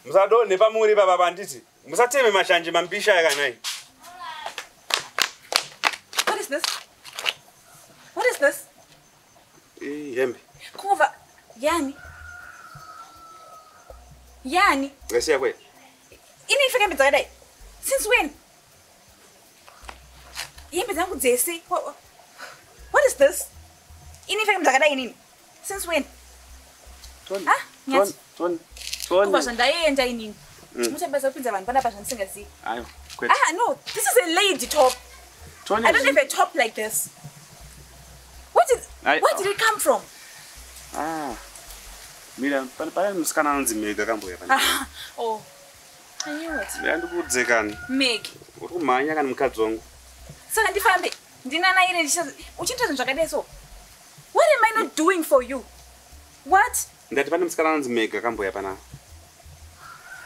Msadone pamuri baba banditi. Musateme mashanje mampisha yakanai. What is this? What is this? Yembe. Kuva. Yani. Yani. Ngasiya kwe. Inifika mbizakadai. Since when? Yembe zangu dzese. What is this? Inifika mbizakadai inini. Since when? Ton. Ah, Ton. Ton. Kuva zvandaenda inini. Mutabasa kupinza vanhu panapa zvandisingazivi. Ayo. Ah, no. This is a lady top. I don't have a top like this. Where did it come from? Ah. Mira, para musikana anonzi Meg akamboya pana. Oh. I knew it. Ndikudzekani. Meg. Ukumhanya kana mukadzi wangu. Saka ndifambe. Ndinana ine uchita zvinhu zvakadai so. What am I not doing for you? What? Ndati pane musikana anonzi Meg akamboya pana.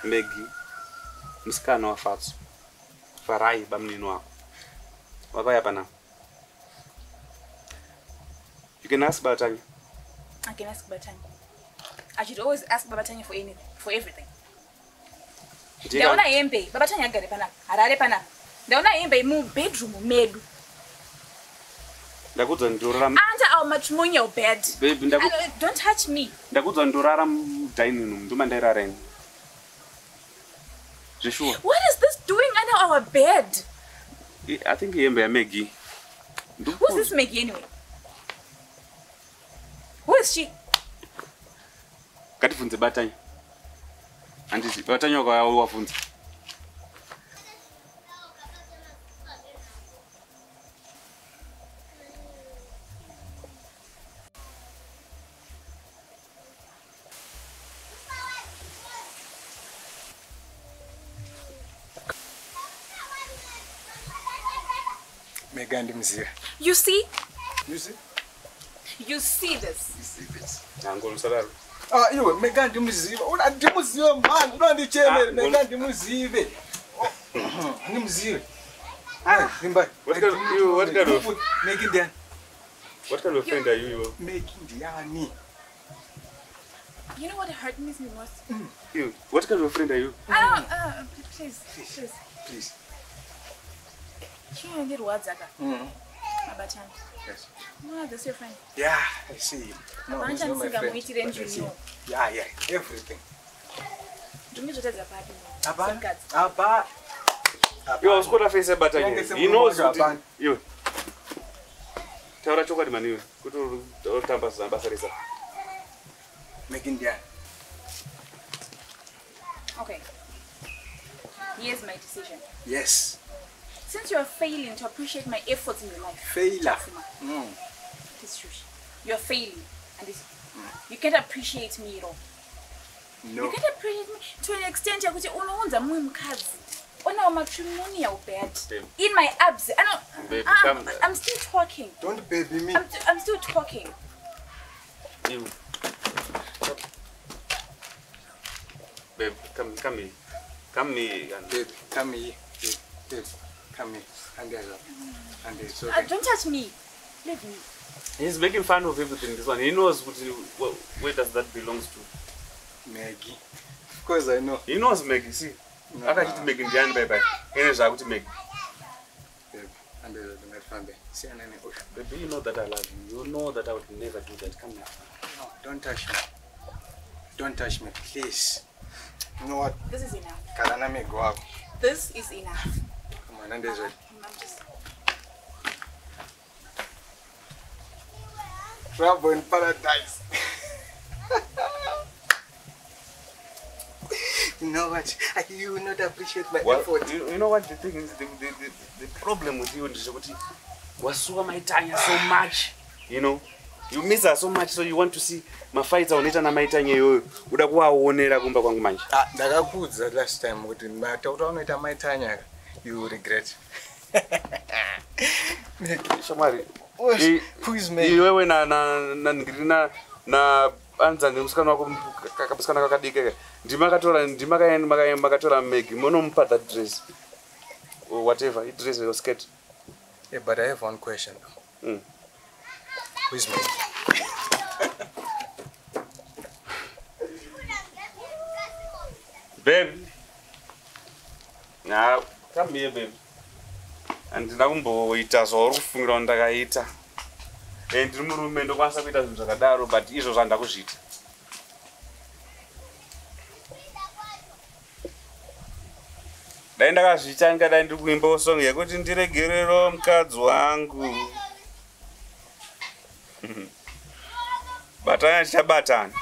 Megi. Musikana wafatso. Farai bamnini wako. Wapaya pana. You can ask Babatanya. I can ask Babatanya. I should always ask Babatanya for anything, for everything. Ndaona hembe, Babatanya agare panapa, harare panapa. Ndaona hembe mu bedroom medu. Ndakudza ndorara. Under our matrimonial bed. Baby, don't touch me. Ndakudza ndorara dining room, nduma ndairara ine. Joshua. What is this doing under our bed? I think hembe ya Maggie. Who's this Maggie anyway? Who is she? Katifunze Batanya. Anditi Batanya kwa wafunza. Megandi Mzira. You see? You see? You see this? You see this? Angolo salaro. Ah, iwe Megandi Mziva. Una ndimuzive man, unandichemere Megandi Mzive. Ni Mzive. Ah, nimba. What kind of Megindian. What kind of friend are you? Megindiani. You know what hurt me most? You. What kind of friend are you? Please. Please. You need words, Aga. Babatanya. Yes. No, that's your friend. Yeah, I see him. No, he's not my friend. Yeah, everything. Do me just as a party. Abba. You was going to face a Batanya. He knows what you. Taura chocolate man, you. Go to Tampa's ambassador. Megindian. Okay. Here's my decision. Yes. Since you are failing to appreciate my efforts in your life, Failure. This is you are failing, and you can't appreciate me at all. No. You can't appreciate me to an extent that you on our matrimonial bed, in my abs. I'm still talking. Don't baby me. I'm still talking. You. Babe, come here. Come here. Babe, come here. Babe. Come here. And it's okay. Don't touch me. Leave me. He's making fun of everything. This one. He knows where does that belongs to. Maggie. Of course I know. He knows Maggie. See. I can't just make him Jan bye. He knows how to make. Babe, and not family. See, Baby, you know that I love you. You know that I would never do that. Come here. No, don't touch me. Don't touch me, please. You know what? This is enough. Kalana me go up. This is enough. Come on, and there's it. Trouble in paradise. You know what? You will not appreciate my effort. You know what the thing is? The problem with you is that wasuwa maitanya so much. You know? You miss her so much, so you want to see my fights unaita na maitanya yoyo. Uda kuwaonera kumba kwangu manje. Ndakakudza last time kuti mataura unoita maitanya you will regret. Shamari. Who is me? Iwewe na anza ngemusikana wako kapasikana kakadike. Ndimakatora Maggie. Monompa that dress. Or whatever, it dress or skirt. Yeah, but I have one question though. Who is Maggie? Baby. Now, come here, baby. And now kumboita zvorufungira ndakaita. Ndiri murume ndokwanisa kuita zvinhu zvakadaro but izvo zvandakuzviita. Dai ndakazviita ndingadai ndiri kuimbawo song yekuti ndiregererewo mukadzi wangu. Batana tichabatana.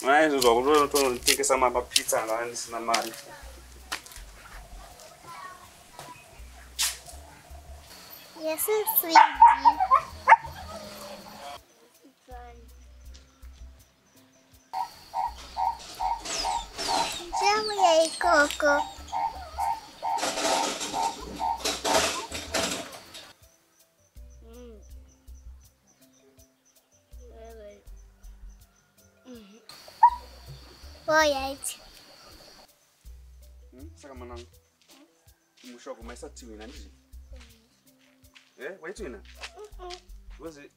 Maizvozvo kutonotengesa mapizza anga andisina mari. Yes, it's sweetie. Jamu ya ikoko. Alright. Saka manangu. Mushoko maisa tiwina ndizvi. Waitwina? Because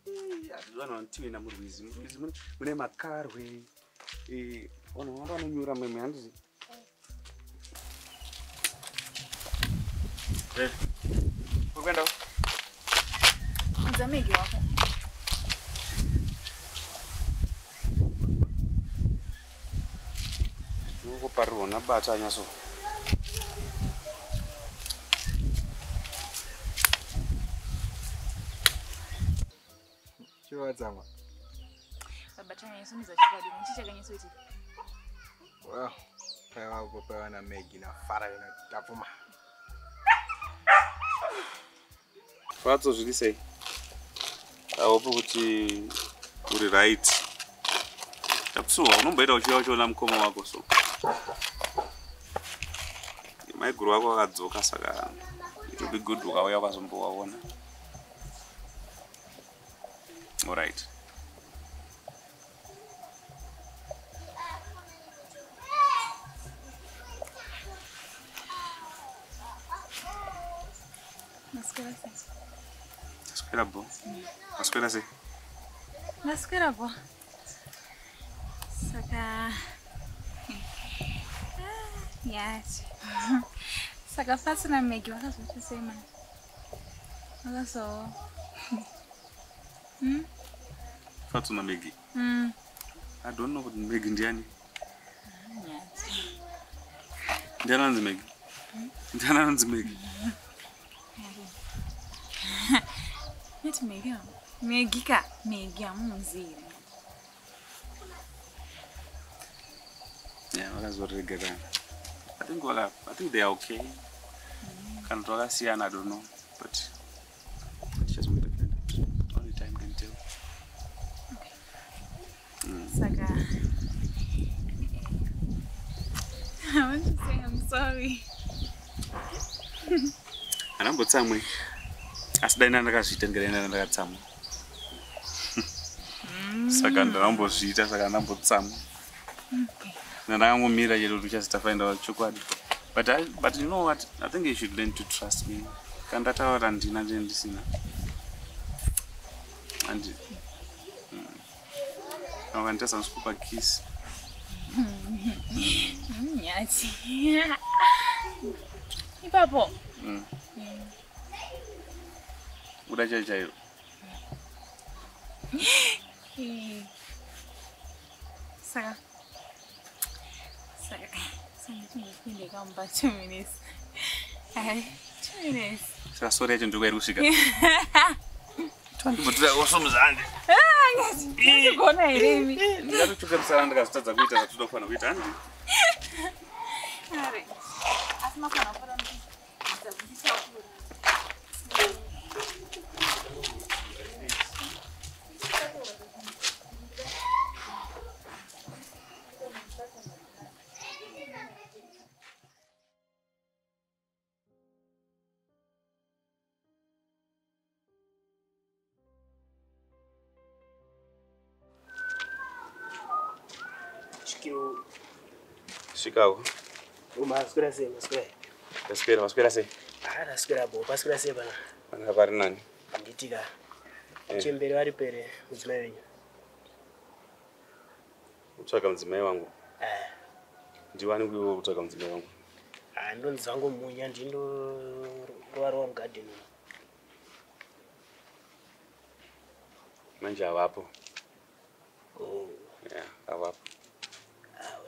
vana tiwina murwizi. Murwizi mune makarwe. Vanhu vanonyura meme handizvi. Kwenda. Nzamegi wako. Parona batanya so. Chiwadzama. Batanya isumiza chikadi nchichakanyisa iti. Well, paiwa kupewa na Megi na Fara ina tapuma. Fatso zviri sei? Aopo kuti uri right. Tapsuwa unomboita uchiona mukoma wako so. Maiguru wako akadzoka saka it will be good ukauya ukazombowaona. All right. Nasquera bo. Nasquera sei. Nasquera bo. Saka. Yes. Saka fasi na Megi wakazochisema. Wakaso. Fatso na Megi. I don't know what Megi ndiani. Yes. Ndiani anzi Megi? Ndiani anzi Megi? Neti Megi. Megi ka. Megi amunziri. Yeah, wakazoregera. I think they are okay. Can Siyana, I don't know, but it's just with the friend. Only time can tell. Okay. Saka. I want to say I'm sorry. Anambotsamwe. Asidaina ndakazvitengera ndakatsamwa. Saka ndarambozviita saka ndambotsamwa. Ndangomira chero tuchasitafind out chokwadi. But you know what? I think you should learn to trust me. Kandataura ndina ndisina. And I want to scoop a kiss. Yes. Ipapo. Udacha chayo. Saka. Saka come back 2 minutes. 2 minutes. Saka sorry acho ndikuwa kusvika. Twandibotira osomuzande. Yes. Ndikona iremi. Ndatochukarisana ndakazotadza kuita zvatinofanira kuita handi. Ari. Asima kana fara ndizabudisa kuri. Chicago. Masquera sei. Masquera sei. Nasquera bo, masquera sei bana. Bana vari nani? Nditika. Chembere vari pere mudzimai wenyu. Utsvaka mudzimai wangu. Ndiwani uyo utsvaka mudzimai wangu. Ndonzi wangu munya ndindovarowa mugadheni. Manje havapo. Yeah, havapo.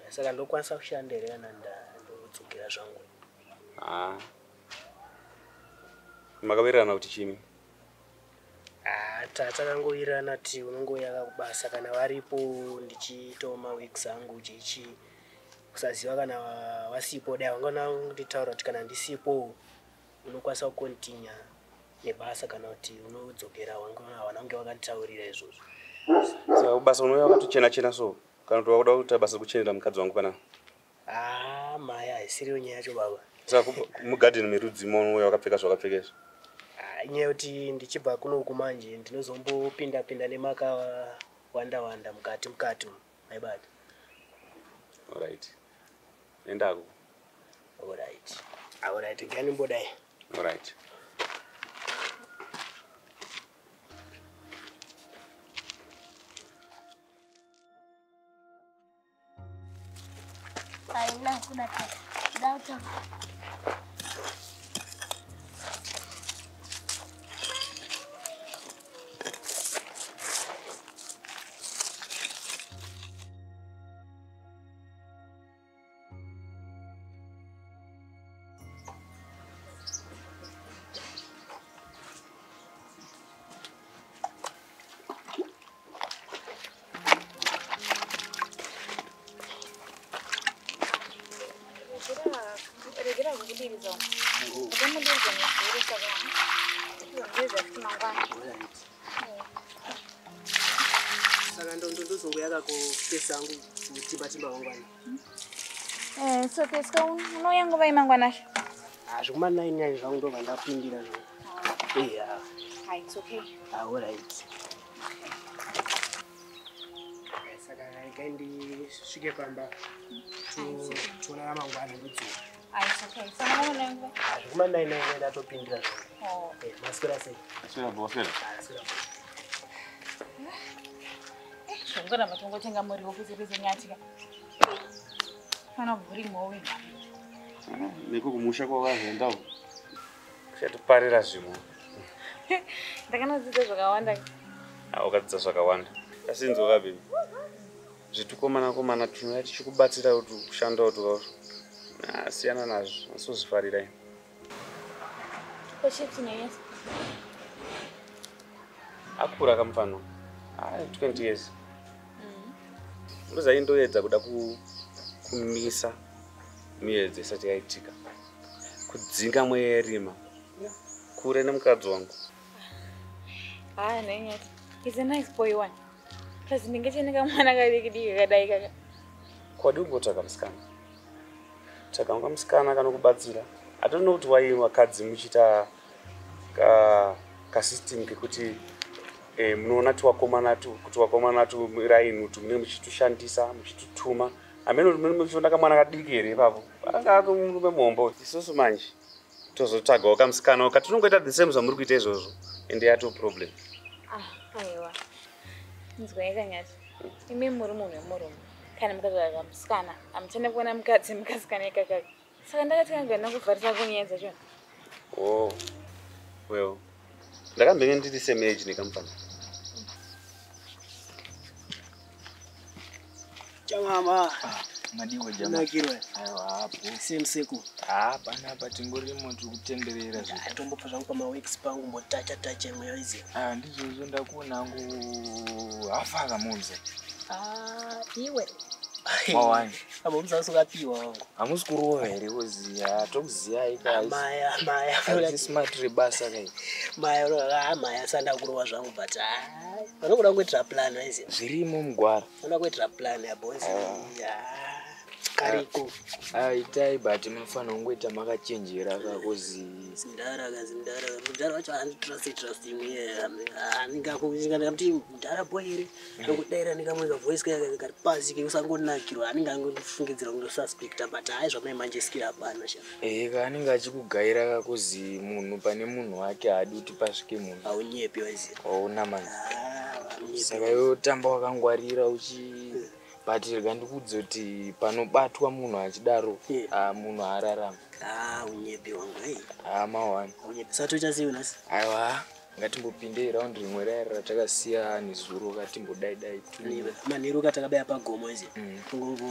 Saka ndokwanisa kushandira ndodzokera zvangu. Makawirirana kuti chini? Takangowirirana kuti unongouya kubasa kana varipo ndichitawo maweeks angu chichi kusaziva kana wasipo dai wangana kunditaura kuti kana ndisipo unokwanisa kukontinya nebasa kana kuti unodzokera wange wakanditaurira izvozvo. Saka kubasa unouya wakatochena so kana kuti wakuda kuita basa kuchenera mukadzi wangu panapa? Maya haisiriyo nyaya yacho baba. Saka mugadheni merudzimo unouya wakapfeka zvakapfekesa? Inyaya yekuti ndichibva kunoku manje ndinozombopinda nemaka wanda mukati maibata. Alright. Endako. Alright, ngani mbodai. Alright. Aina kuna daughter. Saka ndozongoyaka kupesa angu kutimba wangwana. So keska unoyangu vai mangwana. Zvikumana inyaya zvangu ndobva ndapindira zvo. It's okay. Alright. Saka ndisvike pamba tuona mangwana ndidzoka. It's okay. Sana unoyangu. Zvikumana inyaya ndatopindira zvo. Maswera sei? Swera bofera. Swera. Shongora matongo tenga muri wokuzirize nyatika. Kana buri mowe. Niko kumusha kwakazenda. Kushatoparira zvimo. Ndakanodzidza zvakawanda. Ukadzidza zvakawanda. Kasinzo kabi. Zvitukomana tunoya tichikubatsira kuti kushanda kuti siyana nazvo. Asozvifarira. Koshipsi neyes. Akura kamfano. 20 years. Ndozaindoedza kuda kumisa miedzi isati yaitika. Kudzinga mweyerima. Kure nemukadzi wangu. Nenyati. He's a nice boy one. Kazi ndingecheneka mwana kadiki kadai kaka. Kwadi ungotsvaka musikana. Tsvaka musikana kanokubatsira. I don't know kuti why wakadzi muchita ka system kekuti munoona kuti wakomana tu raini kuti mune muchitushandisa muchitutuma. Ameno muchiona kamwana kadiki here ipapo. Anga murume mombo. Isusu manje tozotsvagawo kamusikana wakati tinongoita the same zvamuri kuita izvozvo ende yato problem. Aiwa. Nzwaika nyati. Imi muri munhu wemurume. Kana mukatsvaga kamusikana, amuchane kuona mukasikana ikaka. Saka ndakati kangana kuvharisa kunyaya dzacho. Well. Ndakambenga ndiri same age nekamufana. Chamama. Madiwo jama. Nakirwa. Aiwa hapo. Semseku. Panapa tingorimo tikutenderera zvo. Tombopa zvangu pamaweeks pangu mbotacha mweya izi. Ndizvozvo ndakuona hangu hafa akamunza. Iwe. Mawani. Amunza usukapiwa wangu. Hamusi kurova here woziya. Tokuziya ika. Maya. Smart rebasa kai. Maya sanda kurova zvangu but vanokuda kuitira plan izi. Zvirimo mugwara. Vanokuda kuitira plan ya boys. Kariko. Itai but munofana kungoita makachenjera kakozi. Zindara. Mudhara wacho trust imwe. Ndingakuti mudhara boy here. Ndokudaira ndikamuika voice kari pasi kusangonakirwa. Angangofungidzira kuti suspect but zvamai manje skill hapana sha. Anenge achikugaira kakozi munhu pane munhu wake hadi kuti pasvike munhu. Aunyepi waizi. Una manje. Saka yotamba wakangwarira but rega ndikudze kuti panobatwa munhu achidaro munhu ararama. Unyepi wangu Mawani. unyepi satoita sei unasi Aiwa, ngatimbopinde round rimwe raya ratakasiya nezuro katimbodai manheru katakabaya pagomo izi kungongo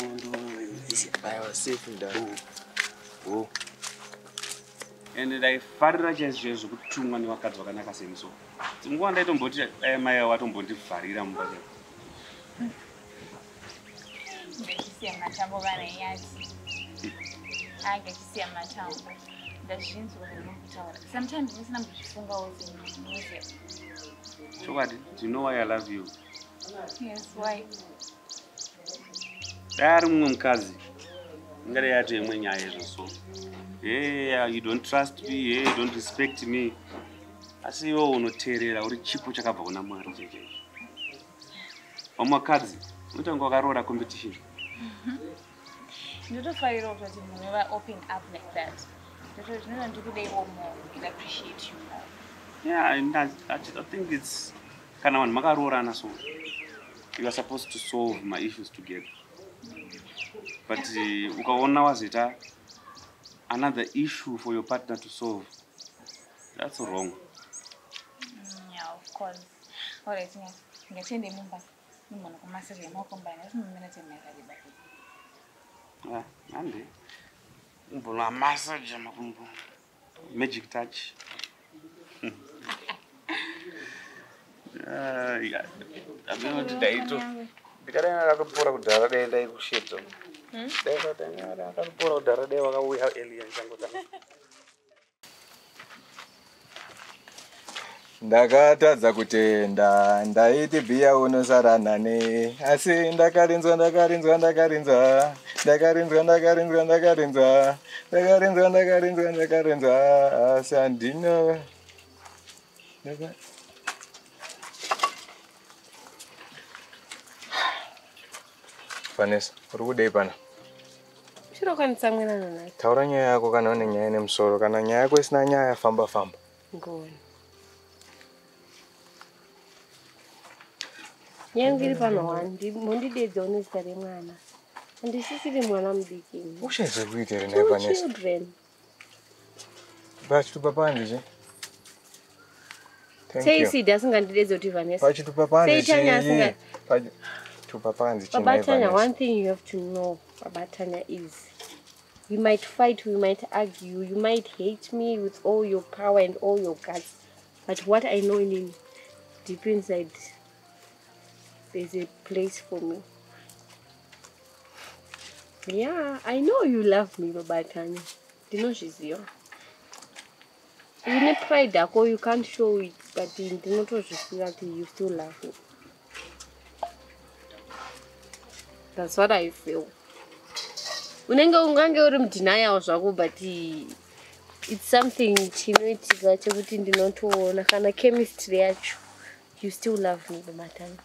isi aiwa safe ndaro. And ndaifarira chaizvo zvekutumwa nevakadzi vakanaka semuso. Nguva ndaitomboti mai watombondivharira mumba chete. Ndachisiya matambo kana yati. Angachisiya matambo. Ndazvinzwa zvinokutaura. Sometimes ndisina kuzvifunga wose muziya. Chokwadi, do you know why I love you? Yes, why? Dari mumwe mukadzi. Ngare yato imwe nyaya izvo so. Hey, you don't trust me, hey, you don't respect me. Asi iwe unoteerera uri chipo chakabva kuna Mwari cheche. Vamakadzi, unotanga wakaroora competition. Ndotofarira kuti munhu weva open up like that. Ndototi zvinoita ndikudaiwo more and appreciate you more. Yeah, and I think it's kana vanhu makaroorana so. You are supposed to solve my issues together. But ukaona wazita another issue for your partner to solve, that's wrong. Yeah, of course. Alright, ngatende mumba. Munhu kumasaje yamakombana asimumenete mekaliba. Nande. Mbona massage makumbo. Magic touch. Yeah. Abino tidaito. Ndikare akapora kudhara denda ikusheto. Denda tanyara akapora kudhara denda wakauya alien changu tana. Ndakatadza kutenda ndaiti bhiya unosara nane asi ndakarinzwa asi handina Vanessa, uri kudei pana? Chirokwanisa mwenana naye. Taura nyaya yako kana une nyaya nemusoro, kana nyaya yako isina nyaya famba. Ngoni. Yangu iri pano wandi, mondidedza unezita remwana. Handisisiri mwana mudiki. Ushaizve kuita here naye Vanessa? Children. Pachitupa panze che? Sei Sidi asingandidedza kuti Vanessa. Pachitupa panze Sei Tanya che? Pachitupa panze che naye Baba Tanya, Vanessa? one thing you have to know about Tanya is we might fight, we might argue, you might hate me with all your power and all your guts. But what I know in deep inside, there's a place for me. Yeah, I know you love me, Baba Tanya. You know she's here. You need pride, you can't show it, but you know that you still love me. That's what I feel. Unenge ungange uri mudenial zvako, but it's something chinoitika chekuti ndinotoona kana chemistry yacho. You still love me, Baba Tanya.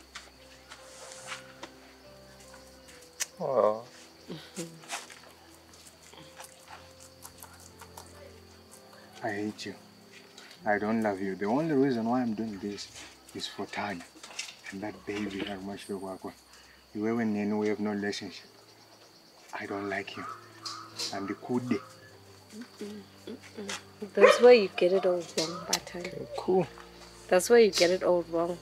Oh. I hate you. I don't love you. The only reason why I'm doing this is for Tanya and that baby that much to work with. You ever knew we have no relationship. I don't like you. And the good day. That's where you get it all wrong, Baba Tanya. Okay, cool. That's where you get it all wrong.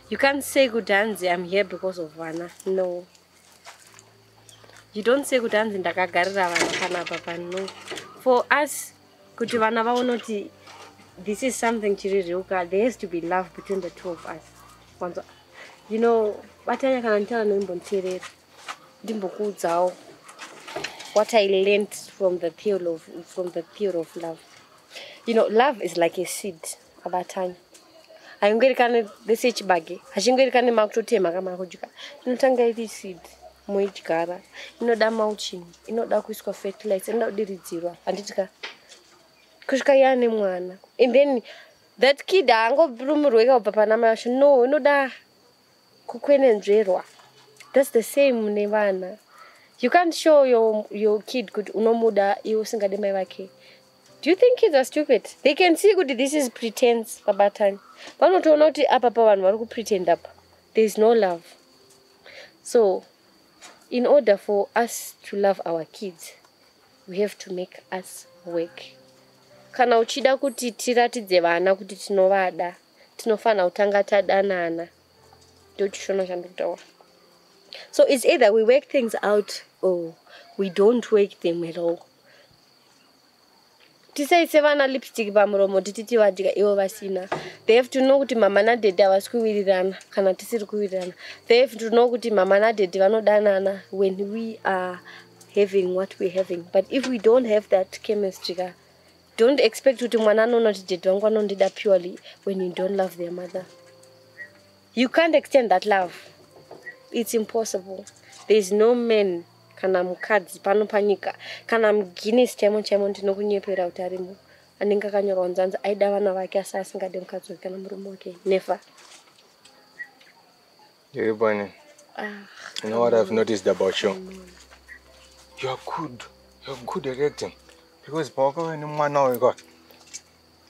You can't say Gudanzi, I'm here because of Vana. No. You don't say Gudanzi ndakagarira vana kana papa. No. For us, kuti vana vaonoti this is something chiriruka. There has to be love between the two of us. You know, Batanya kana ntana nombonterera. Ndimbokuudzawo what I learned from the theory of love. You know, love is like a seed, Abatanya. Haingorikane bese chibage. Hachingorikane makutotema kama kudya. Inotanga iri seed moidyara. Inoda mulching, inoda kuiswa fertilizer, inoda kudiridzirwa. Anditika kusvika yane mwana. And then that kid angobrumirweka papa namasho. No, inoda kukwenenzverwa. That's the same nevana. You can't show your kid good unomuda iwo singade mai vake. Do you think kids are stupid? They can see good this is pretense, Baba Tanya. Vanotoona kuti apa pavanhu vari kupretend apa. There is no love. So in order for us to love our kids, we have to make us work. Kana uchida kuti tiratidze vana kuti tinovada, tinofana kutanga tadanana. Ndochishona chandikutaura. So it's either we work things out or we don't work them at all. Tisaitse vana lipstick pamuromo tititi vadya ivo vasina. They have to know kuti mama na daddy havasi kuwirirana kana tisiri kuwirirana. They have to know kuti mama na daddy vanodanana when we are having what we're having. But if we don't have that chemistry, don't expect kuti mwana anoona kuti daddy vangu anondida purely when you don't love their mother. You can't extend that love. It's impossible. There's no man kana mukadzi pano panyika kana mGuinness chemo ndinokunyepera kuti arimo anenge akanyorwa nzanzi aida vana vake asi asingade mukadzi wake kana murume wake. Never. Yeah, Bunny. You know what I've noticed about you? You're good. You're good at acting. Because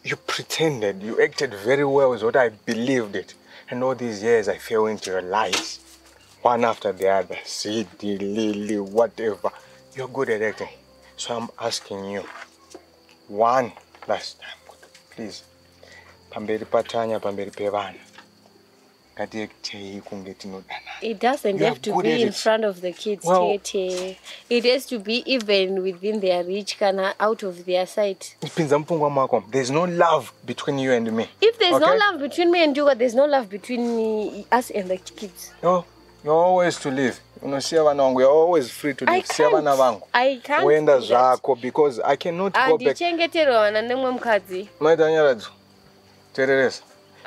you pretended, you acted very well with what I believed it. And all these years I fell into your lies. One after the other. Sidi, Lily, whatever. You're good at acting. So I'm asking you. One last time. Please. Pamberi patanya, pamberi pevana. It doesn't have to be in front of the kids. Well, it has to be even within their reach, kana out of their sight. There's no love between you and me. If there's no love between me and you, there's no love between us and the kids. No, you're always to live. We're always free to live. I can't. Because I cannot go back.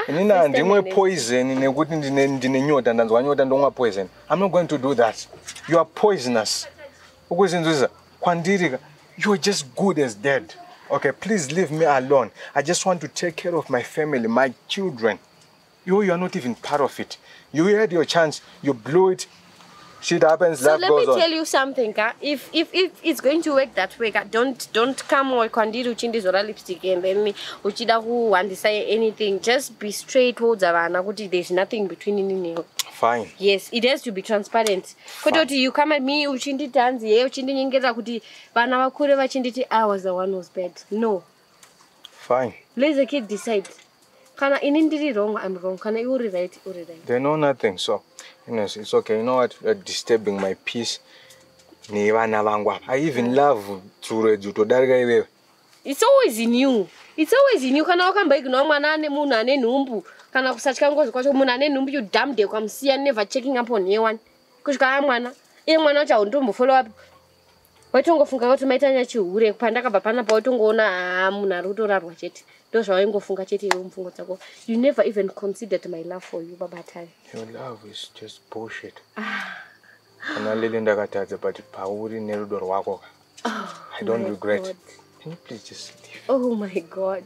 Nina ndimwe poison nekuti ndine nyota ndanzwa nyota ndomwa poison. I'm not going to do that. You are poisonous. Ukuzinzwiza kwandirika, you're just good as dead. Okay, please leave me alone. I just want to take care of my family, my children. You are not even part of it. You had your chance, you blew it. Shit happens, life goes on. So let me tell you something, if it's going to work that way, don't come or kwandiru chindi zora lipstick and then uchida who and say anything. Just be straight towards avana kuti there's nothing between you. Fine. Yes, it has to be transparent. Kutoti you come at me uchindi tanzi, uchindi nyengeza kuti vana vakure vachinditi I was the one who's bad. No. Fine. Let the kid decide. Kana inindiri wrong, I'm wrong. Kana you right, you right. They know nothing, so it's okay. You know what? You're disturbing my peace. I even love to. It's always in you. It's always in you. Kana wakamba ignore mwanane munane numbu. Kana kusachika ngozi kwacho munane numbu you damn day kwamsia never checking up on anyone. Kushika mwana. Iye mwana ucha ndumbu follow up. Waitongofunga kuti maitanya chihure kupanda kabapana pa waitongoona munhu rutorarwa chete. Ndozvawaingofunga chete iwe mfungo dzako. You never even considered my love for you, Babatai. Your love is just bullshit. Kana lele ndakatadza but pauri nerudo rwako. I don't regret. God. Can you please just leave? Oh my God.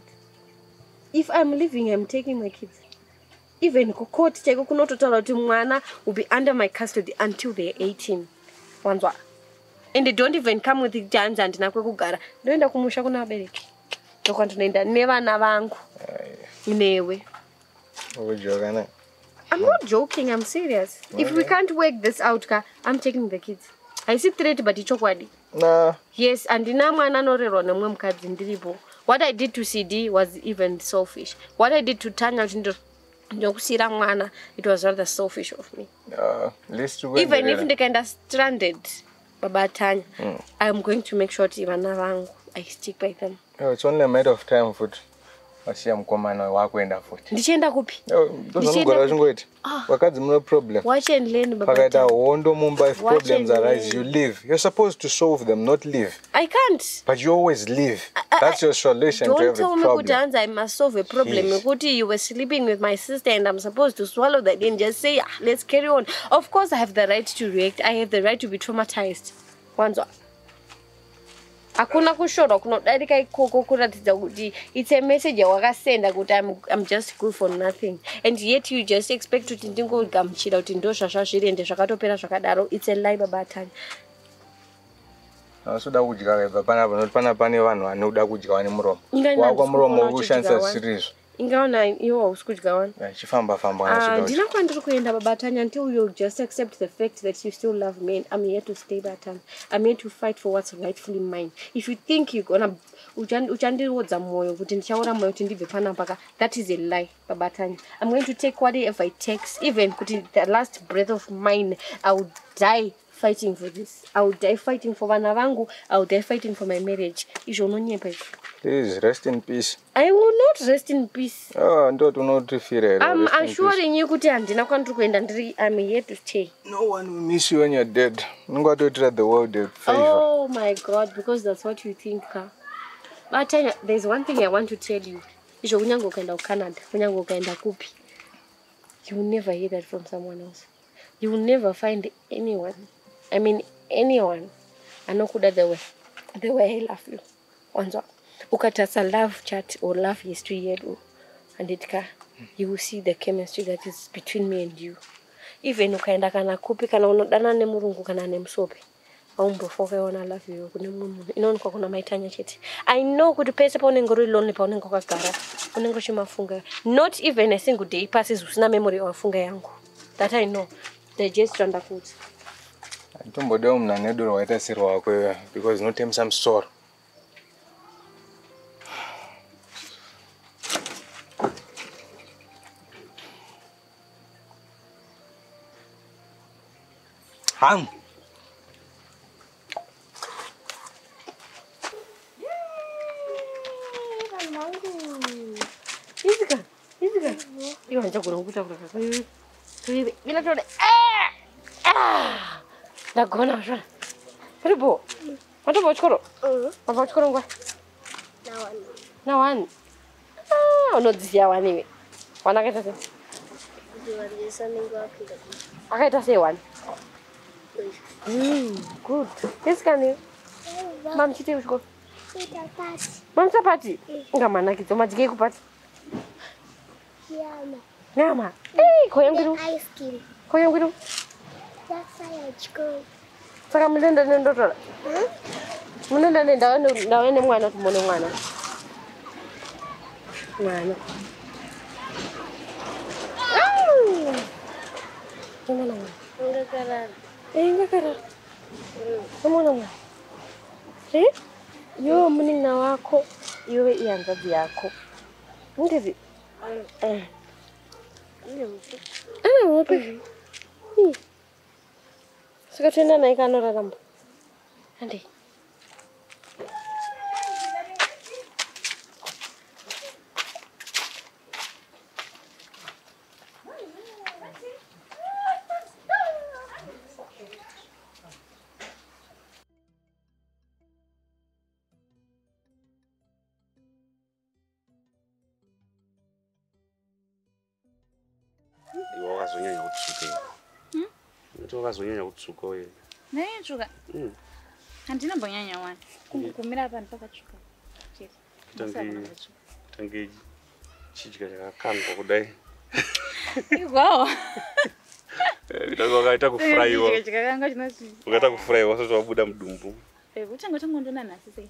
If I'm leaving, I'm taking my kids. Even court cheko kunototaura kuti mwana will be under my custody until they're 18. Wanzwa. And they don't even come with the dance and nakwekugara. Ndoenda kumusha kuna abereki. Ndokwandinoenda nevana vangu. Newe. I'm not joking, I'm serious. If we can't work this out, I'm taking the kids. I see threat but ichokwadi. Nah. Yes, and mwana norerwa nemwe mukadzi ndiripo. What I did to CD was even selfish. What I did to Tanya ndokusira mwana, it was rather selfish of me. Even if ndikaenda stranded, Baba Tanya, I'm going to make sure vana vangu I stick by them. It's only a matter of time foot. Wasiya mkomana wakwenda futhi. Ndichenda kupi? Ndozongora zvingoita. Wakadzi mune problem. Watch and learn Baba. Pakaita hondo mumba if problems arise you leave. You're supposed to solve them, not leave. I can't. But you always leave. That's your solution to every problem. Don't tell me I must solve a problem. Yes. You were sleeping with my sister and I'm supposed to swallow that and just say, let's carry on. Of course I have the right to react. I have the right to be traumatized. Wanzo. Akuna kushora kunodarika ikoko kuratidza kuti it's a message yawakasenda kuti I'm just good for nothing and yet you just expect kuti ndingogamuchira kuti ndozvazvazvirende zvakatopera zvakadaro. It's a lie Babatani. Soda kudya panapa noti pana pane vanhu vanoda kudya vane muromo. Wako muromo ushandisa sirizo. Ingaona iwo usikudya one. Chifamba famba Ndina kwandiri kuenda babatanya until you just accept the fact that you still love me and I'm here to stay batanya. I'm here to fight for what's rightfully mine. If you think you're gonna uchandirodza moyo kuti ndichaura moyo kuti ndibve panapa, that is a lie babatanya. I'm going to take whatever it takes, even kuti the last breath of mine. I will die fighting for this. I will die fighting for vana vangu. I will die fighting for my marriage. Please rest in peace. I will not rest in peace. Oh, don't not feel. I'm assuring you kuti andina kwandiri kuenda ndiri. I'm here to stay. No one will miss you when you're dead. I'm going to treat the world a favor. Oh my God, because that's what you think. But there's one thing I want to tell you. You will Canada, kupi. You will never hear that from someone else. You will never find anyone. I mean anyone. I know the way I love you. Onzo. Ukatasa love chat or love history yedu. And you will see the chemistry that is between me and you. Even ukaenda kana kupi kana unodana ne murungu kana ne msope. Aumbofoka yona love you kune munhu. Inoonekwa kuna maitanya chete. I know kuti pese pa unenge uri lonely pa unenge wakagara. Unenge uchimafunga. Not even a single day passes usina memory wafunga yangu. That I know. They just underfoot. I don't bother mna nedoro waita siro wako because no time some store. Hang. Easy. You want to go to the Dagona, Ribo. What about Coro? About Coronga? No one. Oh, not this year anyway. One I get to say. I get to say one. Good. Yes, can you? Mom, she tells go. Mom's a party. Come on, I get so much cake. Yama. Hey, Koyangu. Ice cream. Koyangu. That's why I go. Saka mlenda nendo. Mlenda nenda ndawene mwana tumone mwana. Mwana. Mwana. Ngakara. Mwana. Yo munina wako iwe iyanzazi yako. Ndizi. Wapi? Sikatenda na ikanora ramba. Andi. Wakazonyanya kutsuka wewe. Nani tsuka? Handina mbonyanya wana. Kumira hapa mpaka tsuka. Tangi chijika chakakangwa kudai. Wow. Vitako kaita kufurahiwa. Chijika chakakangwa chinosi. Ukaita kufurahiwa sasa wabuda mdumbu. Utanga ndona nasi sei.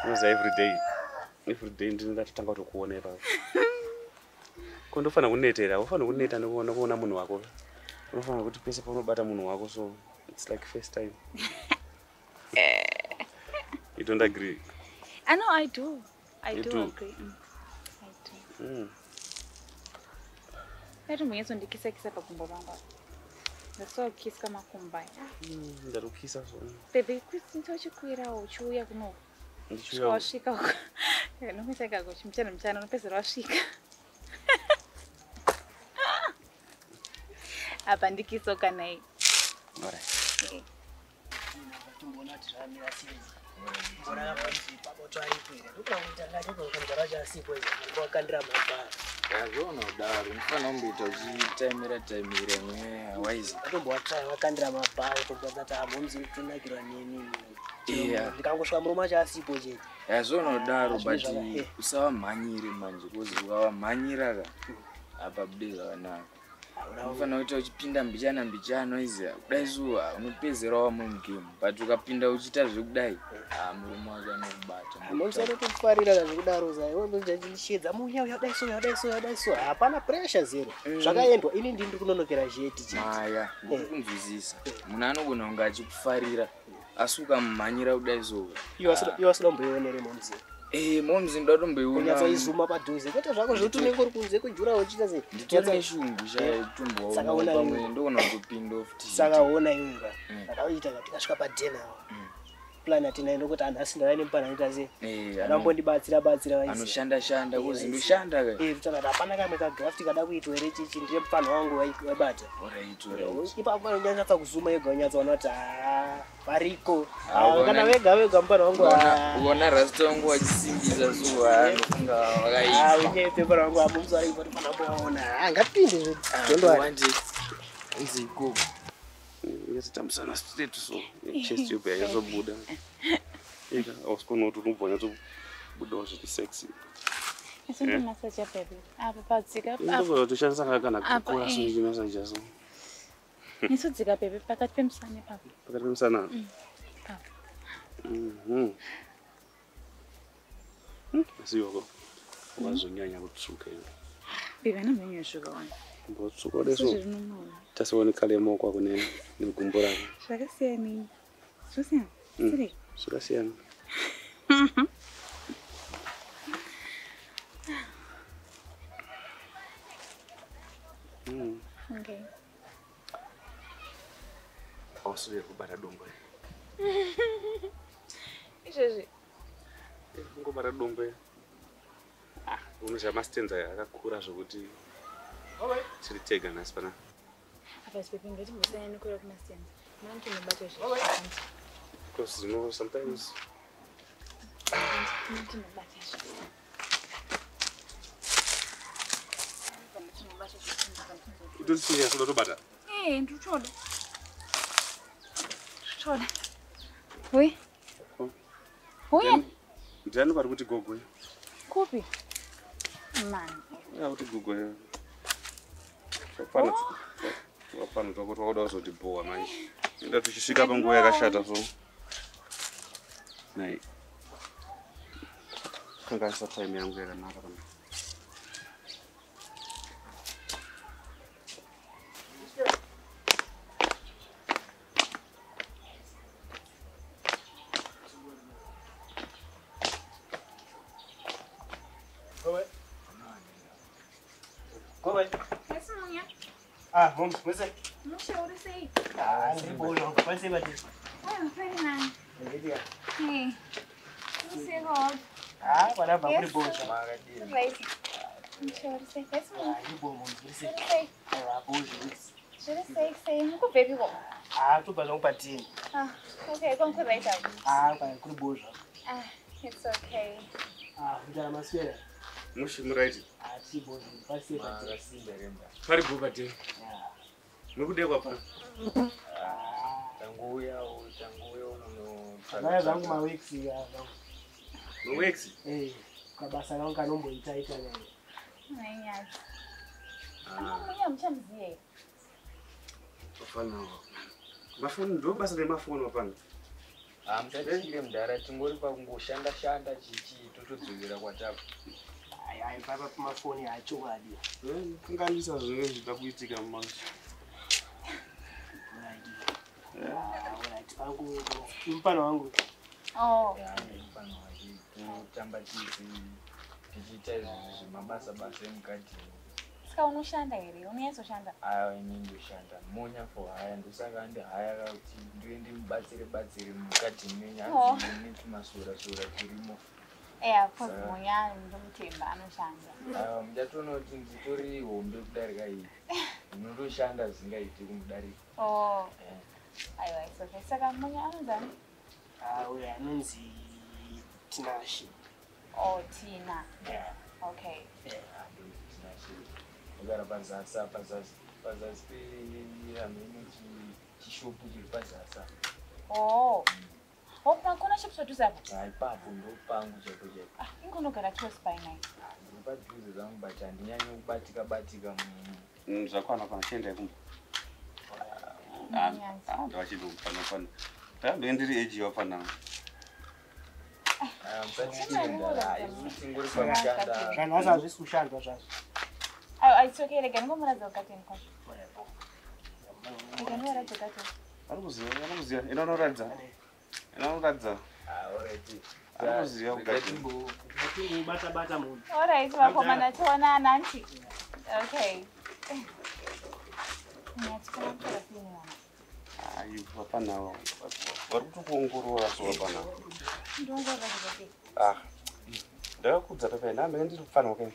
Unoza every day ndinga tutanga kukuona hapa. Kondofana kunetera, ufana kuneta nekuona munhu wako. Unofana kuti pese paunobata munhu wako, so it's like first time. You don't agree? I know I do. I do agree. I do. Hata mwenyezo ndikisa pa kumbo bangu. Ndaso kiss kama kumbai. Ndarukisa so. Baby, kusinto chikwira uchuya kuno. Ndichuya. Washika. Nomeseka go mchana nopesa washika. Hapa ndikisoka naye. Alright. Tumbona tiramira siri. Mbona hapa papo twari kwira. Ukamutangaje kwa kangaraja sipo hizo. Kwa kandira mapa. Yazona udaro. Mfano mbito time mwe wise. Atombo ataya wakandira mapa kugwaza tabo mzini tunakira nini. Yeah. Ndikangoswa muruma cha sipo je. Yazona udaro but usawa manyire manje kuzi ukawa manyira ka. Apa bdeza wanako. Unofanira kuita uchipinda mbichana izi kudai zuwa unopezerawo mugame but ukapinda uchiita zvekudai murume wako anokubata. Musoro kufarira zvekudaro zai wondochishedza munya udai so hapana pressure zero. Zvakaendwa ini ndiri kunonokera jeti chiti. Maya kunzwisisa. Munhu anogona kunge achikufarira asi ukamumhanyira kudai so. Iwe wasida kumboionere momzi. Momzi ndatomboiona. Kunyatsa izuma padhuze kwete zvako zvoti unenge uri kunze kujura uchita sei. Nditora ishungu chaitumbo pamwe ndogona kutopinda ofuti. Saka ona iwe ndakaita kuti kasvika padena. Plan ati naenda kuti anhu asindana nemupana ita sei. Anambondibatsira vaisi. Anoshanda kuzi ndoshanda kai. Tutaka hapana kamwe kagraft kada kuitwa ere chichi ndiye mupana wangu waibata. Alright. Ipapo unonyatsa kuzuma ega unyatsaona kuti variko. Kana vega mupana wangu uona rasta wangu wachisimbisa zuwa ndofunga wakaipa. Unye pepa wangu abumzwa ipo pana kuona. Ngapinde zvondwa. Wanje nziko. Yesitambisana straight so chest yobe yazobuda. Eka awusikona ukuthi ubonye ukuthi budo zvi sexy. Isonto massage baby. Apa padzika apa. Ndiko tushandisa kana kukura so massage so. Nisodzika baby pakati pemusana papa. Pakati pemusana. Asiyoko. Wazonyanya kutsuka iwe. Baby anamenya shuka wani. Mbotsuka leso. Tasione kale moko kunene nigumbo rako. Zvakasiyana. Zvosiyana. Siri. Zvakasiyana. Okay. Awusuye kubata dombo. Izvezvi. Ngobata dombo. Unoziva mastenza akakura zvokuti tiri tega nhasi pana. Apa sipepi ngatimbosiyana nekura kumastenza. Mwana tinobata Because you know sometimes itu sih sudah robata. Nduchoda. Choda. Oi. Oi. Ndani vari kuti gogo. Kupi? Man. Ya kuti gogo. Fapana. Wapana tokuti wakuda kuzotibhowa manje. Enda tichisvika panguva yakashata so. Nai. Kangaisa time yangu yakanaka pana. Mums, você? Não chegou desse aí. Não bom, não. Vai ser batido. Não sei nada. Sim. Não sei roda. Para para bom. Não chegou desse aí. Esse não. Bom, Mums, você. Não sei. Bom, isso. Eu sei que sei. Nunca vi igual. Tu vai dar patinho. Ok. Como que vai estar? Vai com bom. It's okay. Já mais feira. Mushi muraiti. Si bom, vai ser batido. Pari bubati. Nokudekwa pa. Tanguya uno. Kana zangu ma weeks ya. No weeks. Kabasa langu kanomboita nyanya. Nyanya. Mwenye mchamzie. Ofana. Mafoni ndo basa remafoni wapana. Mutachire mudhara tingori pakungoshanda chichi totodzokera kwatako. Ai papa pamafoni achowadi. Kunganisa zvimwe zvita kuitika manje. Alright. Pangu mpano wangu. Mpano wake kutamba tichiita izvi mabasa emukati. Saka unoshanda here? Unonyatsoshanda? Ini ndoshanda. Monya for haya ndosaka ndihaya kuti ndiende mubatsire mukati menyanzi netumasora turimo. Of course, Moya ndomutemba anoshanda. Ndatoona kuti nditori hombe kudarika iyi. Ndinotoshanda zvingaiti kumudarika. Aiwa, it's okay. Saka Moya anozani? Uya anonzi Tinashi. Tina. Yeah. Okay. Tinashi. Kugara pazasi pehamene chishopu chiri pazasa. Nakona chipusotuzapo? Ipapo ndopangu chaipo. Ingonogara close by night. Ndiri padhuze zangu but handinyanyi kubatika Zvakwana pana chienda kumba. Ndawachidi kupana. Ndiri age yafana. Kana asazvisi kushanda zvazvo. It's okay, like I'm going to cut in. You can wear a jacket. Anokuziva. Inonoradza. Anokuziva kugati. Bata munhu. All right, vakomana tona nanti. Okay. Ayi vapana vari kutokuongorora so vapana. Ndakakudza pepe nhambe ndiri kufanwa kai.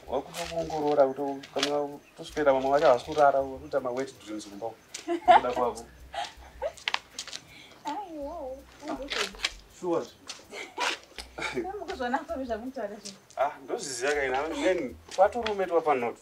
Wakutokuongorora kuti kana toswera mamwe vacho havasi kurara kuita mawet dreams kumba. Kuda kwavo. Aiwa. Sure. Ndozvona kwazvo zvamutaura. Ndozviziva kai nani. Then kwatorume twapanoti.